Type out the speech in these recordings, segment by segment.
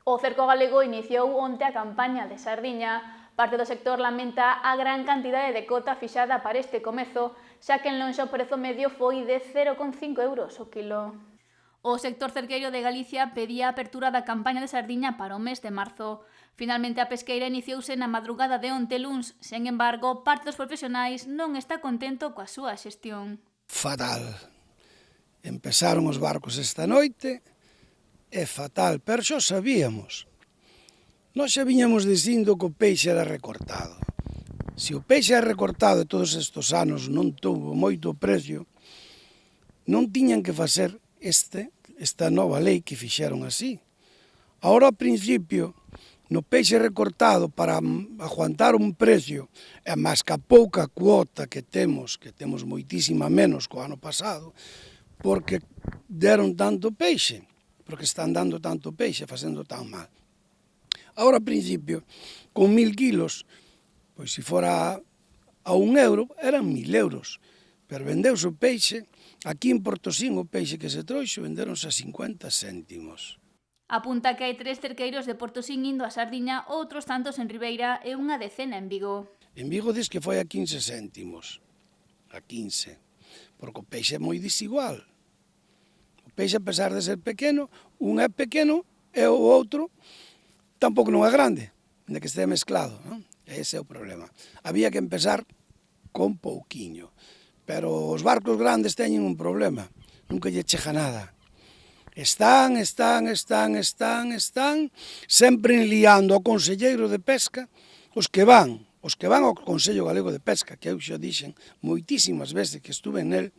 O cerco galego iniciou onte a campaña de sardiña. Parte do sector lamenta a gran cantidade de cota fixada para este comezo, xa que en Lonxa o prezo medio foi de 0,5 euros o quilo. O sector cerqueiro de Galicia pedía a apertura da campaña de sardiña para o mes de marzo. Finalmente a pesqueira iniciouse na madrugada de onte luns, sen embargo, parte dos profesionais non está contento coa súa xestión. Fatal. Empezaron os barcos esta noite, é fatal, pero xa sabíamos. Nós xa viñamos dicindo que o peixe era recortado. Se o peixe é recortado e todos estes anos non tuvo moito precio, non tiñan que facer esta nova lei que fixeron así. Ahora, ao principio, no peixe recortado para aguantar un precio, e máis que a pouca cuota que temos moitísima menos que o ano pasado, porque deron tanto peixe, porque están dando tanto peixe, facendo tan mal. Ahora, ao principio, con 1000 kilos, pois se fora a 1 euro, eran 1000 euros. Pero vendeuse o peixe, aquí en Portosín o peixe que se trouxe, venderonse a 50 céntimos. Apunta que hai 3 cerqueiros de Portosín indo a sardiña, outros tantos en Ribeira e unha decena en Vigo. En Vigo dis que foi a 15 céntimos, a 15, porque o peixe é moi desigual. O peixe, a pesar de ser pequeno, un é pequeno e o outro tampouco non é grande, de que este mezclado, non? Ese é o problema. Había que empezar con pouquiño, pero os barcos grandes teñen un problema, nunca lle chega nada. Están sempre enliando ao Conselleiro de Pesca os que van ao Consello Galego de Pesca, que eu xa dixen moitísimas veces que estuve nel,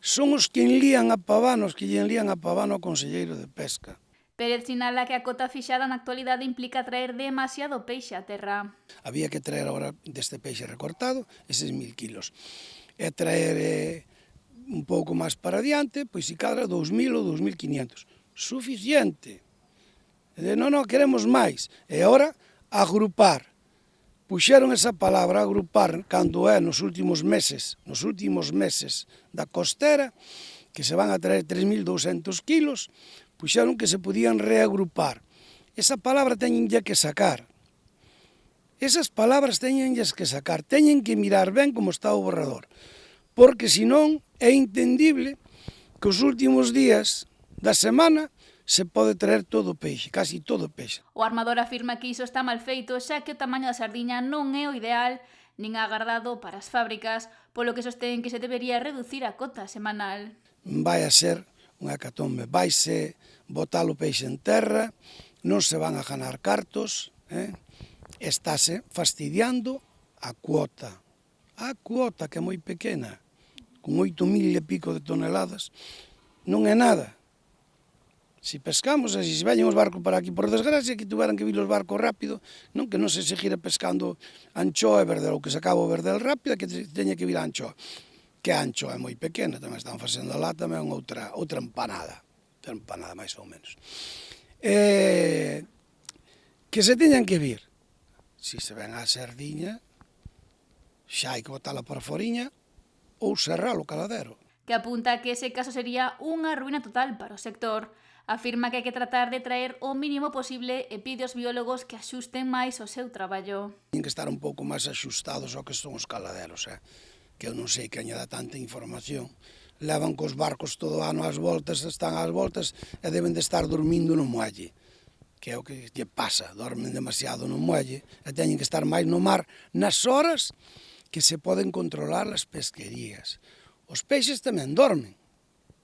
son os que enlían a pavano, ao Conselleiro de Pesca. Pérez sinala que a cota fixada na actualidade implica traer demasiado peixe a terra. Había que traer agora deste peixe recortado eses 1000 kilos. E traer un pouco máis para adiante, pois se cadra 2000 ou 2500. Suficiente. Non, queremos máis. E agora, agrupar. Puxeron esa palabra, agrupar, cando é nos últimos meses da costera, que se van a traer 3200 kilos, puxeron que se podían reagrupar. Esa palabra teñenlle que sacar. Esas palabras teñenlles que sacar. Teñen que mirar ben como está o borrador. Porque senón é entendible que os últimos días da semana se pode traer todo o peixe, casi todo o peixe. O armador afirma que iso está mal feito, xa que o tamaño da sardiña non é o ideal nin agardado para as fábricas, polo que sostén que se debería reducir a cota semanal. Vai a ser unha hecatombe, vaise botar o peixe en terra, non se van a ganar cartos, estáse fastidiando a cuota que é moi pequena, con 8.000 e pico de toneladas, non é nada. Se pescamos, e se veñen os barcos para aquí, por desgracia, que tuveran que vir os barcos rápido, non que non se seguira pescando anchoa e verdel, ou que se acaba o verdel rápido, que teña que vir a anchoa. Que a anchoa é moi pequena, tamén están facendo lá tamén outra empanada máis ou menos. Que se teñan que vir. Se se ven a sardiña, xa hai que botala por foriña ou cerrar o caladero. Que apunta que ese caso sería unha ruína total para o sector. Afirma que hai que tratar de traer o mínimo posible e pide aos biólogos que axusten máis o seu traballo. Ten que estar un pouco máis axustados ao que son os caladeros, que eu non sei que añada tanta información. Levan cos barcos todo o ano ás voltas, están ás voltas e deben de estar dormindo no muelle, que é o que lle pasa, dormen demasiado no muelle e teñen que estar máis no mar nas horas que se poden controlar as pesquerías. Os peixes tamén dormen,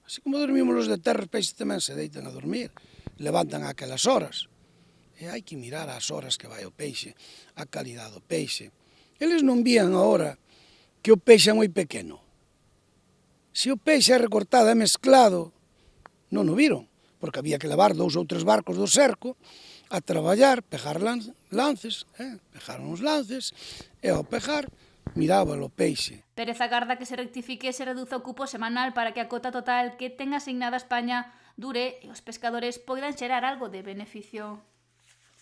así como dormimos os de terra, os peixes tamén se deitan a dormir, levantan aquelas horas. E hai que mirar as horas que vai o peixe, a calidade do peixe. Eles non vían agora que o peixe é moi pequeno. Se o peixe é recortado, é mezclado, non o viron, porque había que levar 2 ou 3 barcos do cerco a traballar, pejar lances, pejaron os lances, e ao pejar, mirábalo o peixe. Pérez agarda que se rectifique e se reduza o cupo semanal para que a cota total que ten asignada España dure e os pescadores poidan xerar algo de beneficio.